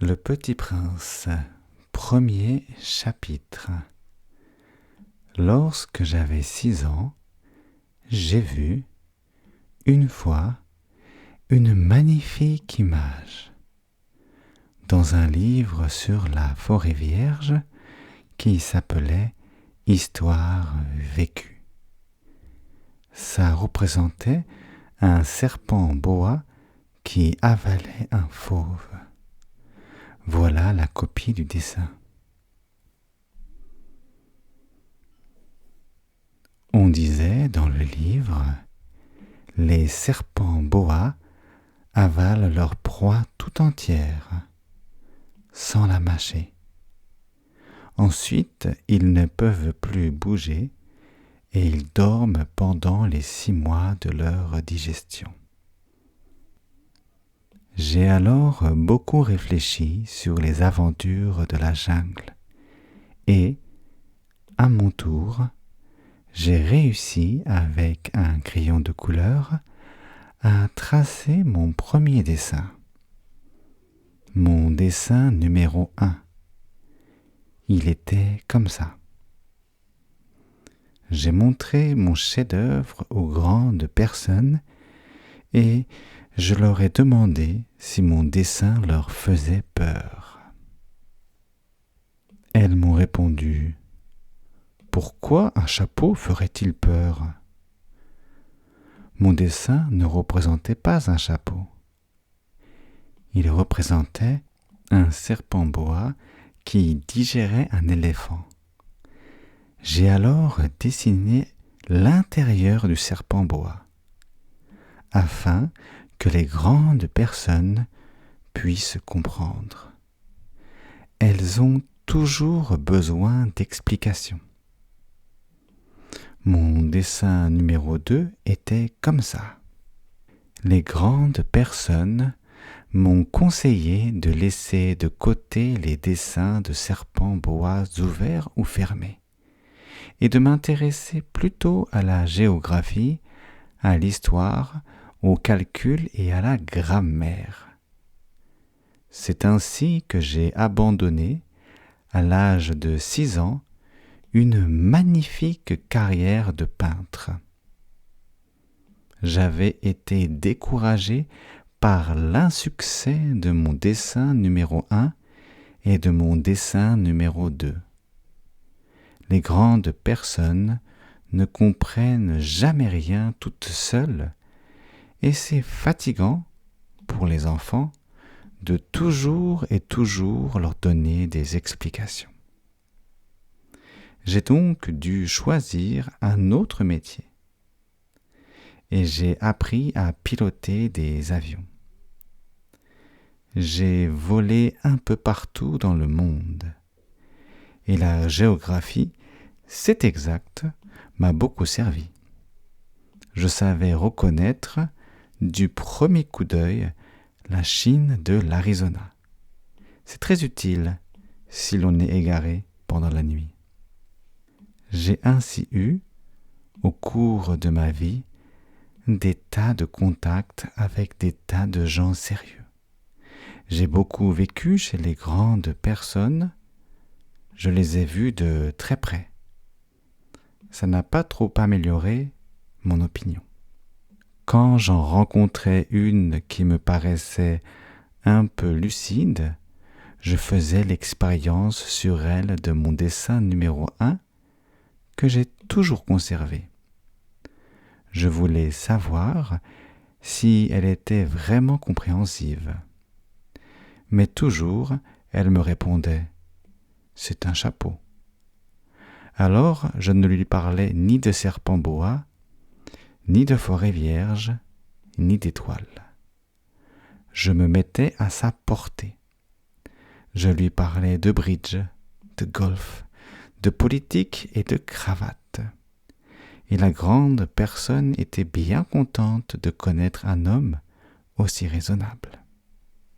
Le Petit Prince, premier chapitre. Lorsque j'avais 6 ans, j'ai vu, une fois, une magnifique image dans un livre sur la forêt vierge qui s'appelait « Histoire vécue ». Ça représentait un serpent boa qui avalait un fauve. Voilà la copie du dessin. On disait dans le livre, les serpents boa avalent leur proie tout entière, sans la mâcher. Ensuite, ils ne peuvent plus bouger et ils dorment pendant les 6 mois de leur digestion. J'ai alors beaucoup réfléchi sur les aventures de la jungle et, à mon tour, j'ai réussi avec un crayon de couleur à tracer mon premier dessin. Mon dessin numéro 1. Il était comme ça. J'ai montré mon chef-d'œuvre aux grandes personnes et je leur ai demandé si mon dessin leur faisait peur. Elles m'ont répondu « Pourquoi un chapeau ferait-il peur ?» Mon dessin ne représentait pas un chapeau. Il représentait un serpent boa qui digérait un éléphant. J'ai alors dessiné l'intérieur du serpent boa, afin que les grandes personnes puissent comprendre. Elles ont toujours besoin d'explications. Mon dessin numéro 2 était comme ça. Les grandes personnes m'ont conseillé de laisser de côté les dessins de serpents boas ouverts ou fermés et de m'intéresser plutôt à la géographie, à l'histoire, au calcul et à la grammaire. C'est ainsi que j'ai abandonné, à l'âge de 6 ans, une magnifique carrière de peintre. J'avais été découragé par l'insuccès de mon dessin numéro 1 et de mon dessin numéro 2. Les grandes personnes ne comprennent jamais rien toutes seules et c'est fatigant pour les enfants de toujours et toujours leur donner des explications. J'ai donc dû choisir un autre métier et j'ai appris à piloter des avions. J'ai volé un peu partout dans le monde et la géographie, c'est exact, m'a beaucoup servi. Je savais reconnaître du premier coup d'œil la Chine de l'Arizona. C'est très utile si l'on est égaré pendant la nuit. J'ai ainsi eu, au cours de ma vie, des tas de contacts avec des tas de gens sérieux. J'ai beaucoup vécu chez les grandes personnes. Je les ai vus de très près. Ça n'a pas trop amélioré mon opinion. Quand j'en rencontrais une qui me paraissait un peu lucide, je faisais l'expérience sur elle de mon dessin numéro 1 que j'ai toujours conservé. Je voulais savoir si elle était vraiment compréhensive. Mais toujours, elle me répondait « C'est un chapeau ». Alors, je ne lui parlais ni de serpent boa, ni de forêt vierge, ni d'étoiles. Je me mettais à sa portée. Je lui parlais de bridge, de golf, de politique et de cravate. Et la grande personne était bien contente de connaître un homme aussi raisonnable.